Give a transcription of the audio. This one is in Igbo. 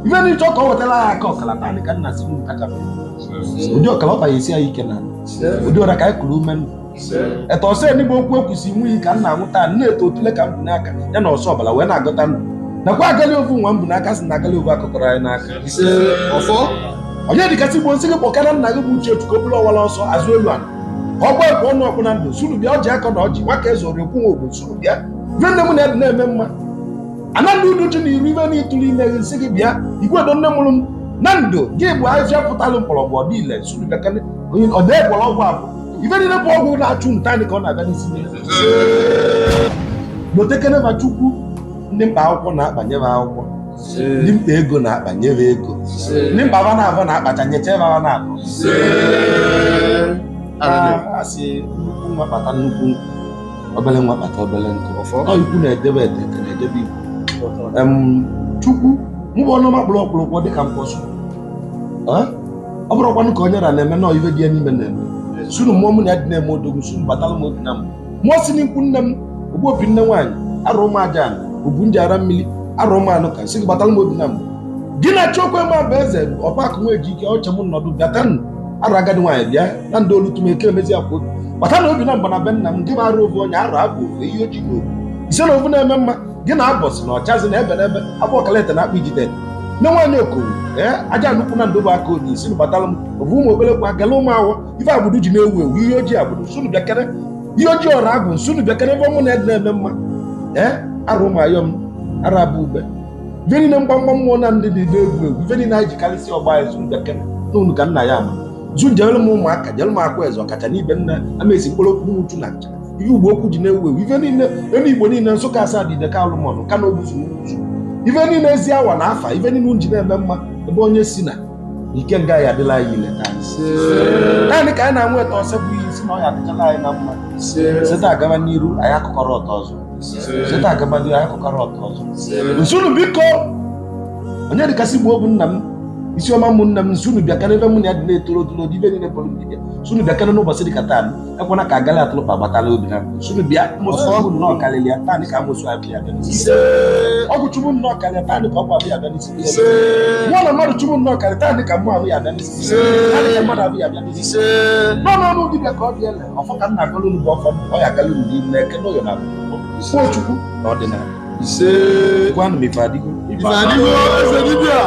Even if talk about la ka okala tani kan na simu kacha be. Odi okala fa yesi ayi kenan. Odi ora kai kulu men. E to se ni bo ku ekusi mu yi kan na amuta na eto tule kan bu n'aka. Ya na oso obala we na agota ndu. Na kwa agali ovu nwa mbu n'aka si na agali ovu akokoro ayi n'aka. Ofo. Onye di kasi bo nsi ke pokana na ge bu uche etuko bulu owala oso azu elu an. Ogbo ko no okuna ndu sulu bia oje aka na oji waka ezo rekwu ogun sulu bia. Vende mu na na eme mma. Anandu dutu ni rive ni tuli ime sigi bia igwe do nne mulum nando ge bu afia putalu mpolobo di ile sulu bekane oyin ode polobo afu ife ni na pogu na chu ntani ko na ga ni sigi botekene ba chukwu ndị mkpa akwụkwọ na-akpanye akwụkwọ ndị mkpa ego na-akpanye ego ndị mkpa ba na-abụ na-akpacha nyeche ba na-akọ asị nnukwu nwa kpata nnukwu obele nwa kpata obele nkụ ọ ikwu na-edebe edete na-edebe ikwu chukwu mbụ ọnụ makpụrụ ọkpụrụkwọ dịka mkpọsụ ọ bụrụkwanụ ka onye ra na-eme na ife dị n'ime na-eme sunu mmụọ m na-adị na-eme odogwu sunu batala m obi na m mmụọ si n'ikwu nne m ogbu opi nne nwaanyị arụ ụmụ aja obu ndị ara mmiri arụ ụmụ anụ ka si gị batala m obi na m gị na chokwe ma bụ eze ọkpakụ nwa eji ike ọcha m nọdụ bịatanụ arụ agadi nwaanyị bịa na ndị olu tumeke emezi akwa obi bata na obi na mgba na be nna m gị ma arụ ovu onye arụ abụ ihe ojii na obu ise na ovu na-eme mma gị na abọsị na ọchazi na ebe n'ebe abụ ọkalete na akpa ijide nne nwaanyị okowu aja nnukwu na ndobe aka obi isi batala m ovu ụmụ obele kwa gala ụmụ awọ ife agbụrụ ji na-ewu ewu ihe ojii agbụrụ sunu bịakere ihe ojii ọrụ abụ nsunu bịakere ebe ọmụ na-ede na-eme mma arụ ụmụ ayọm ara abụ ube ife niile mgbamgba mmụọ na ndị dị na-egwu egwu ife niile anyị jikarịsị ọgba anyị sunu bịakere n'ụnụ ka nna ya ama zu jere m ụmụaka jere m akwa eze ọkacha n'ibe nna amaezi mkpụrụ okwu nwuchu na ncha ife ugbo okwu ji na-ewu ewu ife niile ebe igbo niile Nsụka asaa dị ide ka alụmọnụ ka na obuzu n'uzu ife niile ezi awa na afa ife niile nji na-eme mma ebe onye si na ike nga ya adịla anyị ileta anyị naanị ka anyị na-anwụ eto ọsọ bụ ihe isi na ọ ya adịchala anyị na mma seta agaba n'iru anyị akụkọrọ ọtọ ọzọ seta agaba n'iru anyị akụkọrọ ọtọ ọzọ nsunu biko onye dịkasị gbuo bụ nna m isiọma ụmụnne m nsunu bịakana ebe mụ na ya dị na-etoro otolo ibe niile bụrụ mgbidi sunu bịakana n'ụbọchị dịka taa ekwana ka agaghị atụlụkpa agbatala obi na sunu bịa mụsụ nnọọ karịrị ya taa ka amụsụ abịa abịa n'isi ọgwụ chụmụ nnọọ karịa taa ka ọgwụ abịa abịa n'isi mụọ na mmadụ chụmụ nnọọ karịa taa ka mmụ abịa abịa n'isi taa ka mmadụ abịa abịa n'isi n'ọnụ dibịa ka ọ dị ele ọfọ ka nna agala unu bụ ọfọ ọ ya agala unu n'ime eke n'oyo na kwuo chukwu na ọdịnala gwanụ m ife adịgo eze dibịa